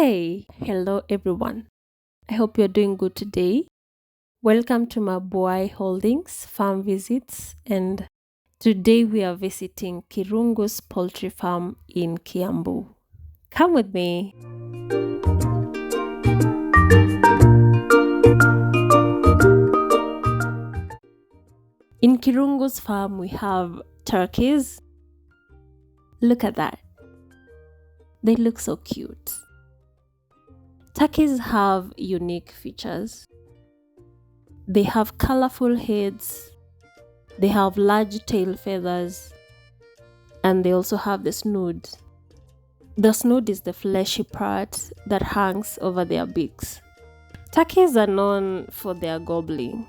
Hello everyone. I hope you're doing good today. Welcome to my boy Holdings farm visits, and today we are visiting Kirungu's poultry farm in Kiambu. Come with me. In Kirungu's farm, we have turkeys. Look at that. They look so cute. Turkeys have unique features. They have colorful heads, they have large tail feathers, and they also have the snood. The snood is the fleshy part that hangs over their beaks. Turkeys are known for their gobbling.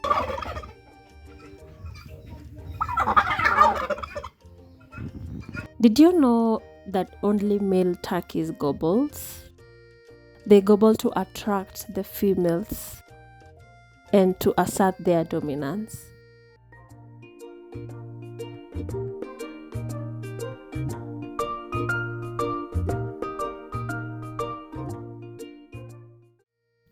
Did you know that only male turkeys gobbles? They gobble to attract the females and to assert their dominance.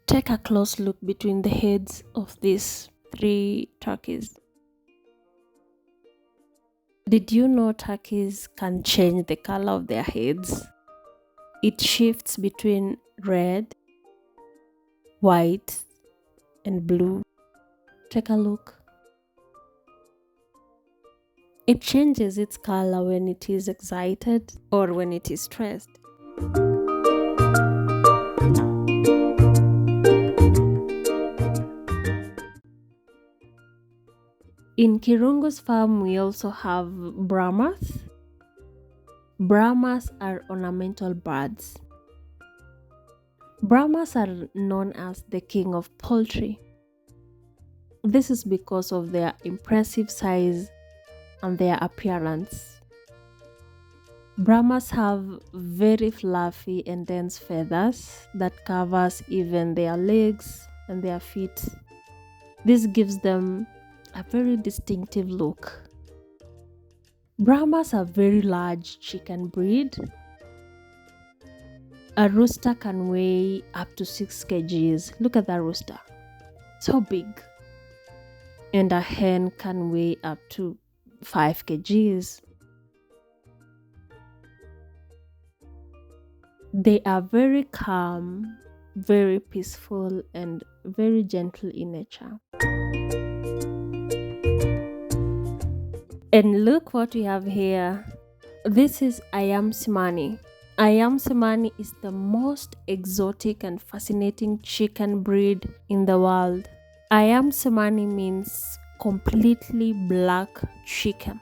Take a close look between the heads of these three turkeys. Did you know turkeys can change the color of their heads? It shifts between red, white, and blue. Take a look. It changes its color when it is excited or when it is stressed. In Kirungu's farm, we also have Brahmas. Brahmas are ornamental birds. Brahmas are known as the king of poultry. This is because of their impressive size and their appearance. Brahmas have very fluffy and dense feathers that covers even their legs and their feet. This gives them a very distinctive look. Brahmas are very large chicken breed. A rooster can weigh up to 6 kgs. Look at that rooster. So big. And a hen can weigh up to 5 kgs. They are very calm, very peaceful, and very gentle in nature. And look what we have here. This is Ayam Simani. Ayam Simani is the most exotic and fascinating chicken breed in the world. Ayam Simani means completely black chicken.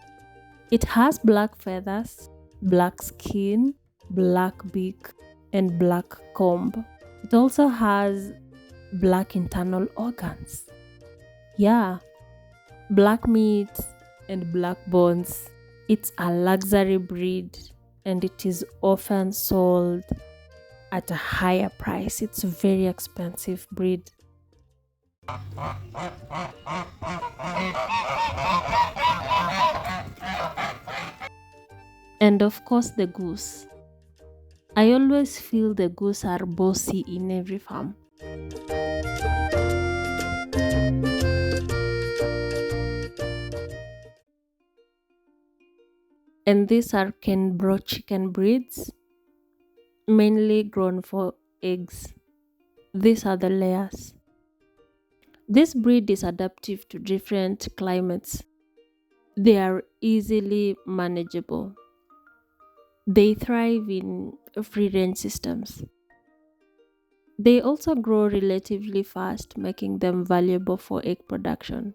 It has black feathers, black skin, black beak, and black comb. It also has black internal organs. Yeah, black meat and black bones. It's a luxury breed and it is often sold at a higher price. It's a very expensive breed. And of course the goose. I always feel the goose are bossy in every farm. And these are Kenbro chicken breeds, mainly grown for eggs. These are the layers. This breed is adaptive to different climates. They are easily manageable. They thrive in free-range systems. They also grow relatively fast, making them valuable for egg production.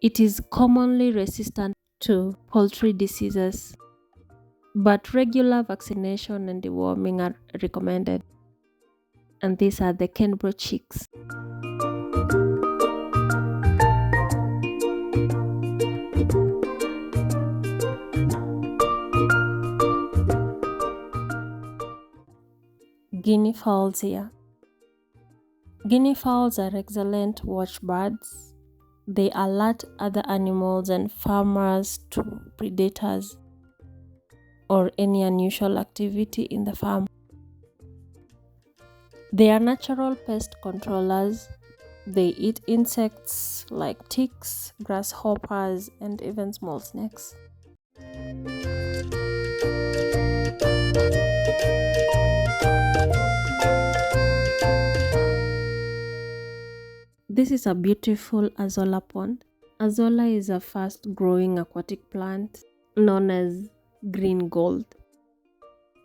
It is commonly resistant to poultry diseases, but regular vaccination and deworming are recommended. And these are the Kenbro chicks. Guinea fowls here. Guinea fowls are excellent watchbirds. They alert other animals and farmers to predators or any unusual activity in the farm. They are natural pest controllers. They eat insects like ticks, grasshoppers, and even small snakes. This is a beautiful azolla pond. Azolla is a fast-growing aquatic plant known as green gold.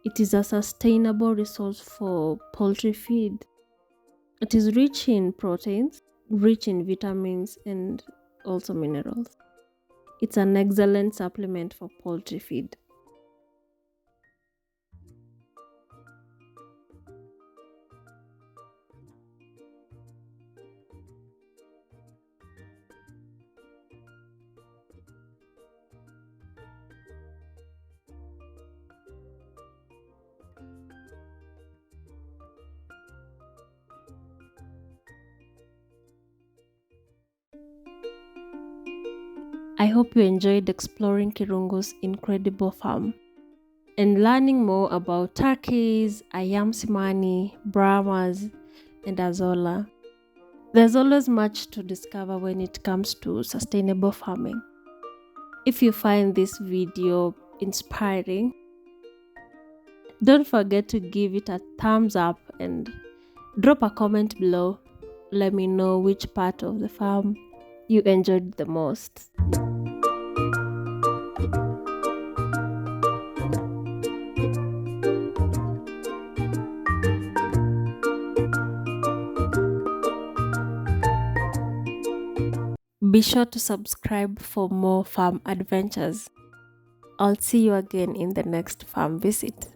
It is a sustainable resource for poultry feed. It is rich in proteins, rich in vitamins, and also minerals. It's an excellent supplement for poultry feed. I hope you enjoyed exploring Kirungu's incredible farm and learning more about turkeys, ayam simani, brahmas, and azolla. There's always much to discover when it comes to sustainable farming. If you find this video inspiring, don't forget to give it a thumbs up and drop a comment below. Let me know which part of the farm you enjoyed the most. Be sure to subscribe for more farm adventures. I'll see you again in the next farm visit.